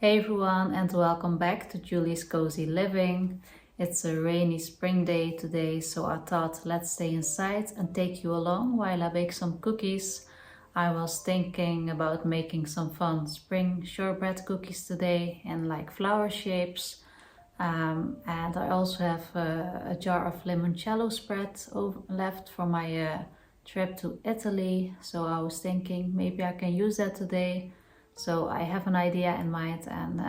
Hey everyone, and welcome back to Julie's Cozy Living. It's a rainy spring day today, so I thought let's stay inside and take you along while I bake some cookies. I was thinking about making some fun spring shortbread cookies today in like flower shapes. And I also have a jar of limoncello spread left for my trip to Italy. So I was thinking maybe I can use that today. So I have an idea in mind, and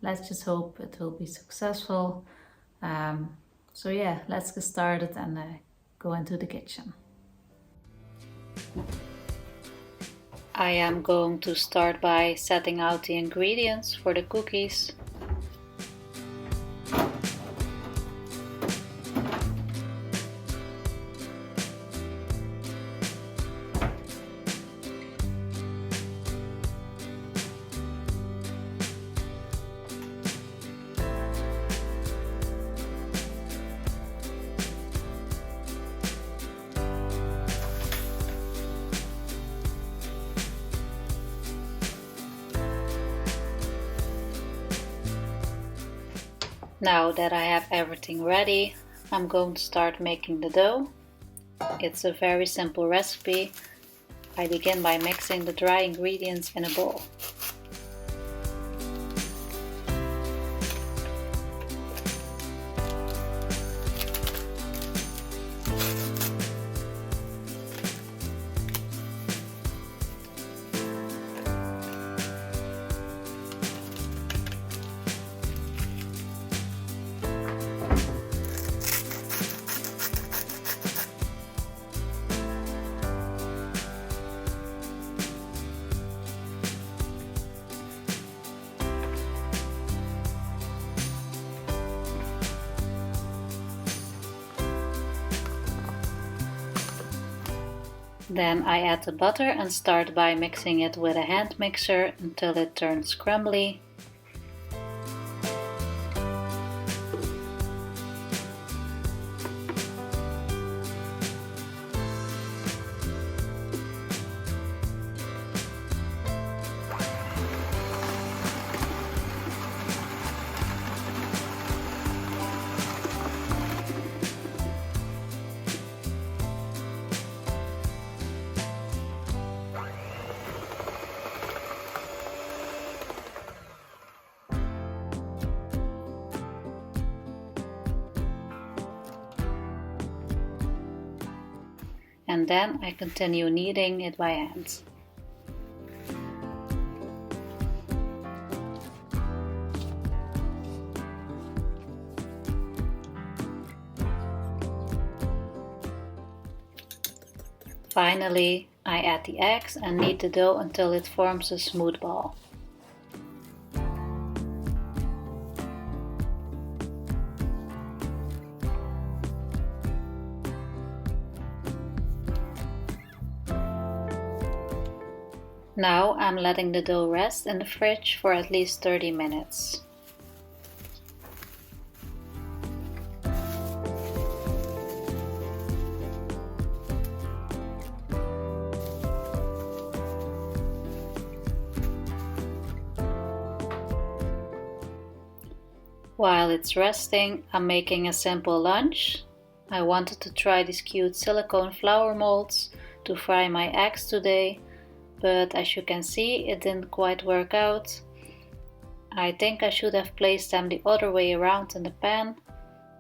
let's just hope it will be successful. So yeah, let's get started and go into the kitchen. I am going to start by setting out the ingredients for the cookies. Now that I have everything ready, I'm going to start making the dough. It's a very simple recipe. I begin by mixing the dry ingredients in a bowl. Then I add the butter and start by mixing it with a hand mixer until it turns crumbly. And then I continue kneading it by hand. Finally, I add the eggs and knead the dough until it forms a smooth ball. Now I'm letting the dough rest in the fridge for at least 30 minutes. While it's resting, I'm making a simple lunch. I wanted to try these cute silicone flour molds to fry my eggs today, but as you can see, it didn't quite work out. I think I should have placed them the other way around in the pan,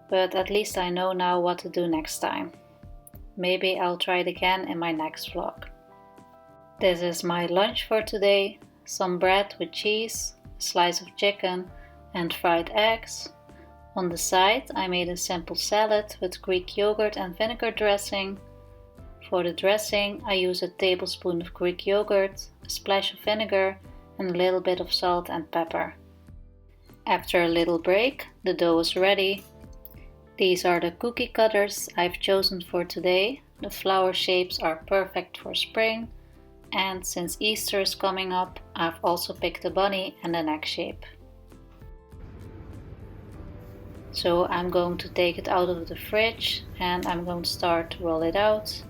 but at least I know now what to do next time. Maybe I'll try it again in my next vlog. This is my lunch for today: some bread with cheese, a slice of chicken and fried eggs. On the side, I made a simple salad with Greek yogurt and vinegar dressing. For the dressing, I use a tablespoon of Greek yogurt, a splash of vinegar, and a little bit of salt and pepper. After a little break, the dough is ready. These are the cookie cutters I've chosen for today. The flower shapes are perfect for spring, and since Easter is coming up, I've also picked a bunny and an egg shape. So I'm going to take it out of the fridge and I'm going to start to roll it out.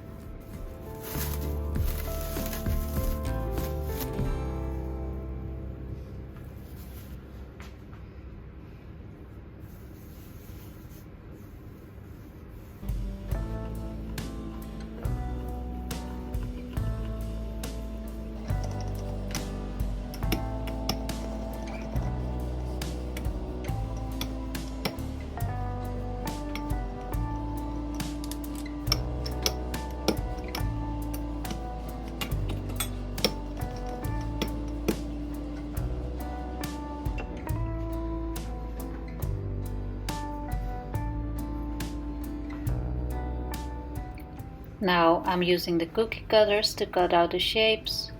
Now I'm using the cookie cutters to cut out the shapes.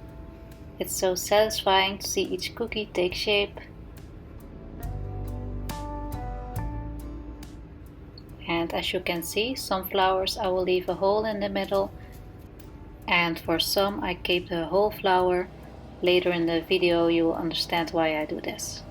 It's so satisfying to see each cookie take shape. And as you can see, some flowers I will leave a hole in the middle, and for some I keep the whole flower. Later in the video you will understand why I do this.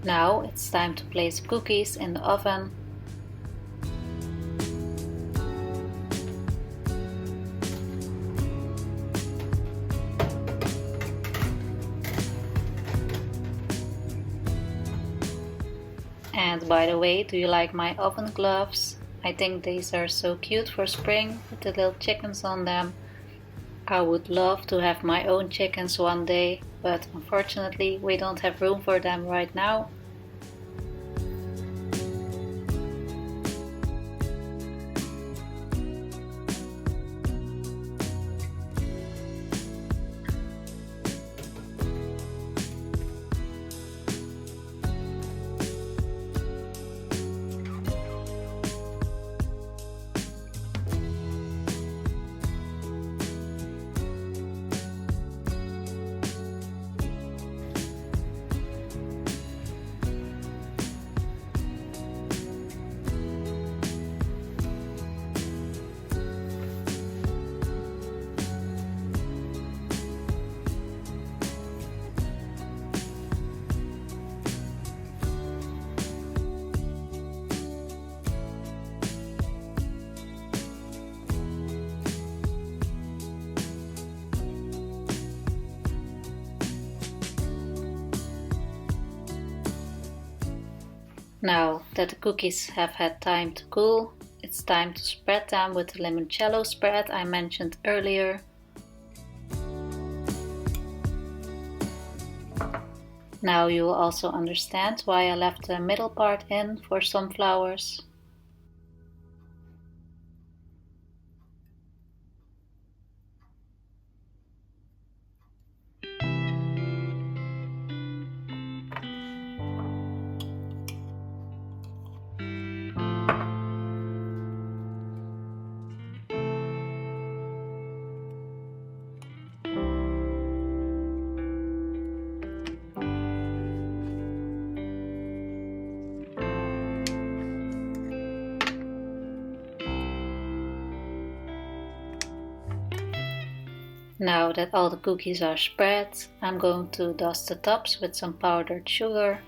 Now it's time to place cookies in the oven. And by the way, do you like my oven gloves? I think these are so cute for spring with the little chickens on them. I would love to have my own chickens one day, but unfortunately we don't have room for them right now. Now that the cookies have had time to cool, it's time to spread them with the limoncello spread I mentioned earlier. Now you will also understand why I left the middle part in for some flowers. Now that all the cookies are spread, I'm going to dust the tops with some powdered sugar.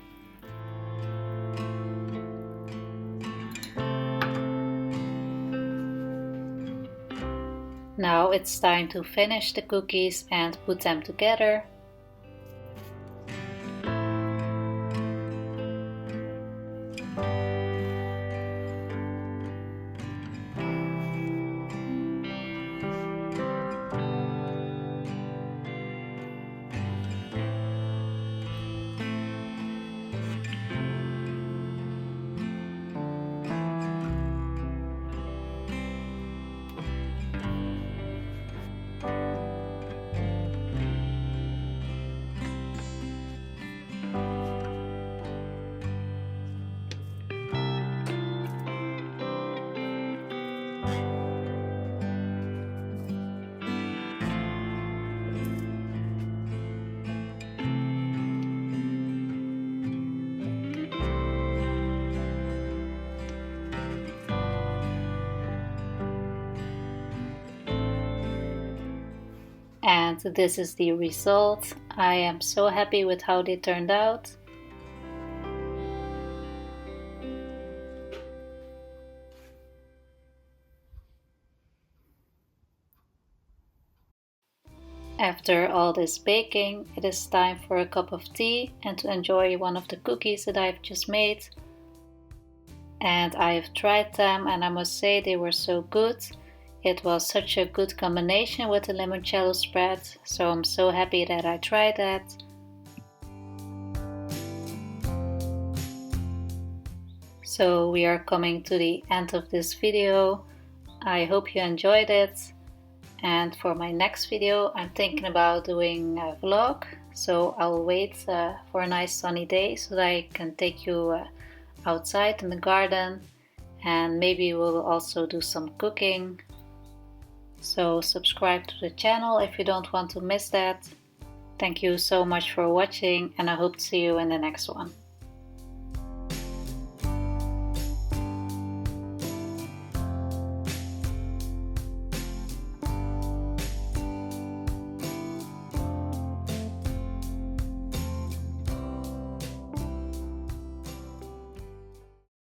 Now it's time to finish the cookies and put them together. And this is the result. I am so happy with how they turned out. After all this baking, it is time for a cup of tea and to enjoy one of the cookies that I've just made. And I have tried them and I must say they were so good. It was such a good combination with the limoncello spread, so I'm so happy that I tried that. So we are coming to the end of this video. I hope you enjoyed it. And for my next video, I'm thinking about doing a vlog. So I'll wait for a nice sunny day so that I can take you outside in the garden. And maybe we'll also do some cooking. So subscribe to the channel if you don't want to miss that. Thank you so much for watching and I hope to see you in the next one.